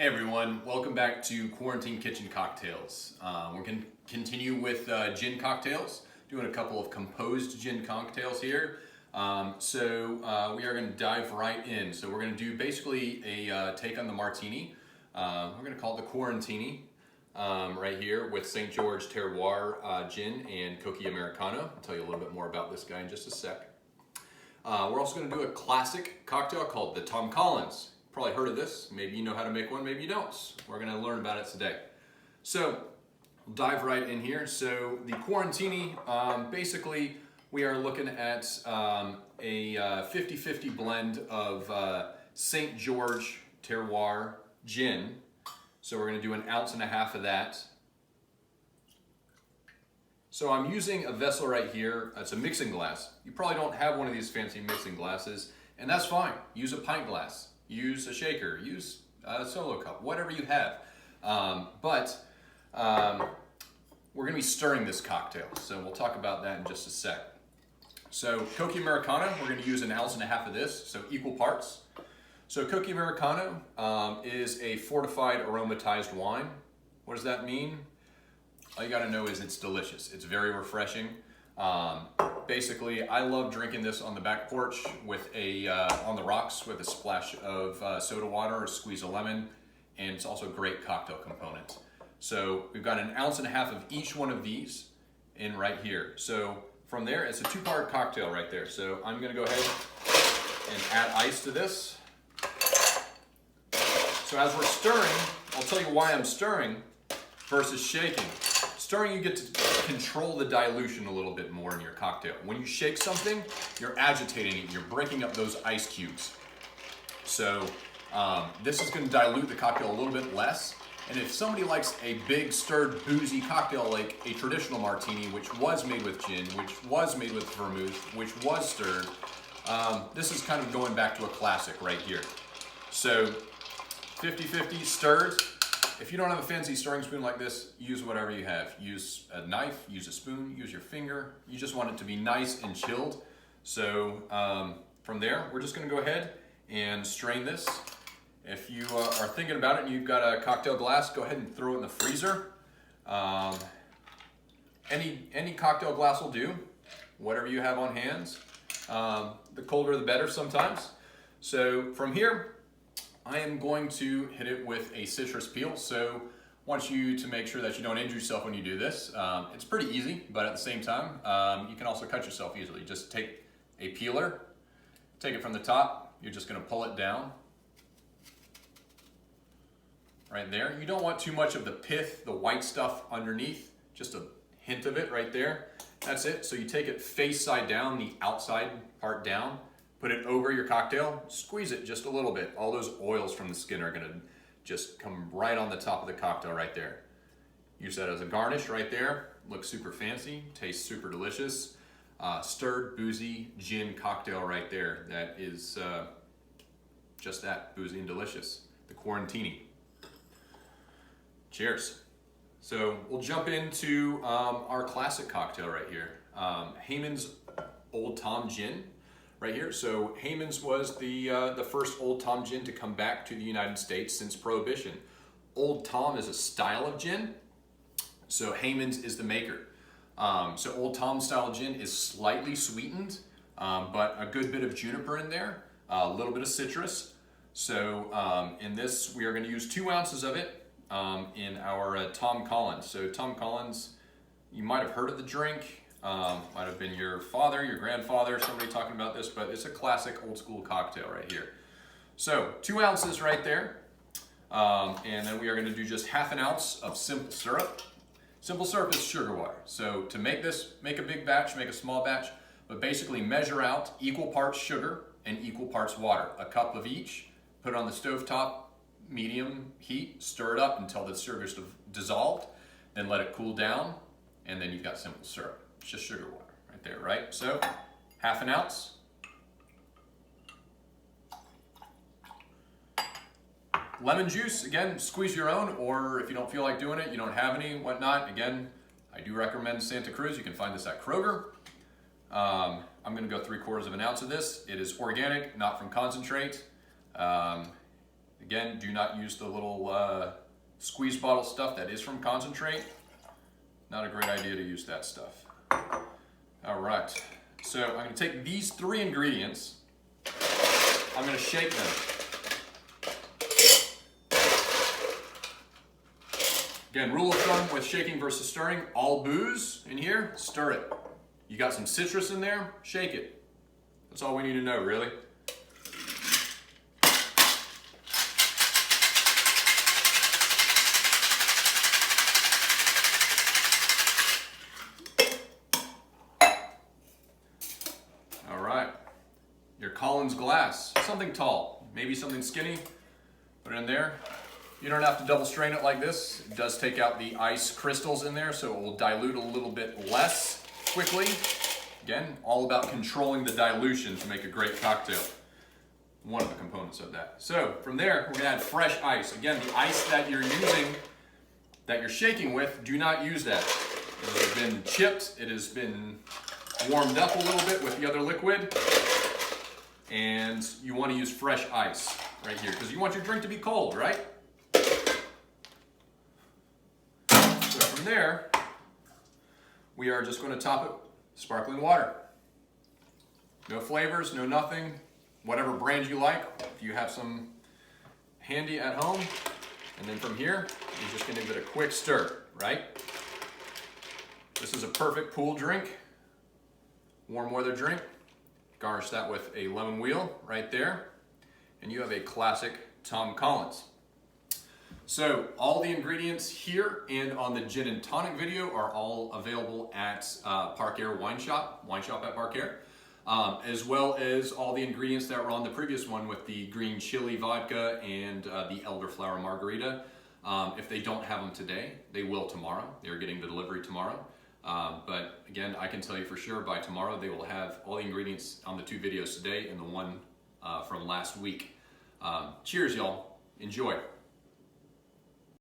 Hey everyone, welcome back to Quarantine Kitchen Cocktails. We're going to continue with gin cocktails, doing a couple of composed gin cocktails here. We are going to dive right in. So we're going to do basically a take on the martini. We're going to call it the Quarantini right here with St. George Terroir gin and Coca Americano. I'll tell you a little bit more about this guy in just a sec. We're also going to do a classic cocktail called the Tom Collins. Probably heard of this. Maybe you know how to make one, maybe you don't. We're going to learn about it today. So, we'll dive right in here. So, the Quarantini, basically, we are looking at a 50-50 blend of St. George Terroir gin. So, we're going to do 1.5 ounces of that. So, I'm using a vessel right here. It's a mixing glass. You probably don't have one of these fancy mixing glasses, and that's fine. Use a pint glass. Use a shaker, use a solo cup, whatever you have. We're going to be stirring this cocktail, so we'll talk about that in just a sec. So Coca Americano, we're going to use 1.5 ounces of this, so equal parts. So Coca Americano is a fortified aromatized wine. What does that mean? All you got to know is it's delicious. It's very refreshing. Basically, I love drinking this on the back porch with on the rocks with a splash of soda water or a squeeze of lemon, and it's also a great cocktail component. So we've got 1.5 ounces of each one of these in right here. So from there, it's a 2-part cocktail right there. So I'm going to go ahead and add ice to this. So as we're stirring, I'll tell you why I'm stirring versus shaking. Stirring, you get to control the dilution a little bit more in your cocktail. When you shake something, you're agitating it, you're breaking up those ice cubes. So this is going to dilute the cocktail a little bit less. And if somebody likes a big stirred boozy cocktail like a traditional martini, which was made with gin, which was made with vermouth, which was stirred, this is kind of going back to a classic right here. So 50-50 stirred. If you don't have a fancy stirring spoon like this, use whatever you have. Use a knife, use a spoon, use your finger. You just want it to be nice and chilled. So from there, we're just going to go ahead and strain this. If you are thinking about it and you've got a cocktail glass, go ahead and throw it in the freezer. Any cocktail glass will do, whatever you have on hand. The colder the better sometimes. So from here, I am going to hit it with a citrus peel, so I want you to make sure that you don't injure yourself when you do this. It's pretty easy, but at the same time, you can also cut yourself easily. Just take a peeler, take it from the top, you're just going to pull it down. Right there. You don't want too much of the pith, the white stuff underneath, just a hint of it right there. That's it. So you take it face side down, the outside part down. Put it over your cocktail, squeeze it just a little bit. All those oils from the skin are gonna just come right on the top of the cocktail right there. Use that as a garnish right there. Looks super fancy, tastes super delicious. Stirred, boozy gin cocktail right there. That is just that, boozy and delicious. The Quarantini. Cheers. So we'll jump into our classic cocktail right here. Hayman's Old Tom Gin. Right here. So Hayman's was the first Old Tom gin to come back to the United States since Prohibition. Old Tom is a style of gin, so Hayman's is the maker. So Old Tom style gin is slightly sweetened, but a good bit of juniper in there, a little bit of citrus. So in this, we are going to use 2 ounces of it in our Tom Collins. So Tom Collins, you might have heard of the drink. Might have been your father, your grandfather, somebody talking about this, but it's a classic old school cocktail right here. So 2 ounces right there. And then we are going to do just 1/2 ounce of simple syrup. Simple syrup is sugar water. So to make this, make a big batch, make a small batch, but basically measure out equal parts sugar and equal parts water. A cup of each, put it on the stovetop, medium heat, stir it up until the sugar is dissolved, then let it cool down, and then you've got simple syrup. It's just sugar water right there, right? So 1/2 ounce. Lemon juice, again, squeeze your own, or if you don't feel like doing it, you don't have any, whatnot. Again, I do recommend Santa Cruz. You can find this at Kroger. I'm going to go 3/4 of an ounce of this. It is organic, not from concentrate. Again, do not use the little squeeze bottle stuff that is from concentrate. Not a great idea to use that stuff. All right, so I'm gonna take these 3 ingredients, I'm gonna shake them. Again, rule of thumb with shaking versus stirring, all booze in here, stir it. You got some citrus in there, shake it. That's all we need to know, really. All right, your Collins glass, something tall, maybe something skinny, put it in there. You don't have to double strain it like this. It does take out the ice crystals in there, so it will dilute a little bit less quickly. Again, all about controlling the dilution to make a great cocktail. One of the components of that. So from there, we're gonna add fresh ice. Again, the ice that you're using, that you're shaking with, do not use that. It has been chipped, it has been warmed up a little bit with the other liquid, and you wanna use fresh ice right here, because you want your drink to be cold, right? From there, we are just going to top it with sparkling water. No flavors, no nothing. Whatever brand you like, if you have some handy at home. And then from here, you're just going to give it a quick stir, right? This is a perfect pool drink, warm weather drink. Garnish that with a lemon wheel right there. And you have a classic Tom Collins. So all the ingredients here and on the gin and tonic video are all available at Park Air Wine Shop at Park Air, as well as all the ingredients that were on the previous one with the green chili vodka and the elderflower margarita. If they don't have them today, they will tomorrow. They're getting the delivery tomorrow. But again, I can tell you for sure by tomorrow they will have all the ingredients on the 2 videos today and the one from last week. Cheers, y'all. Enjoy.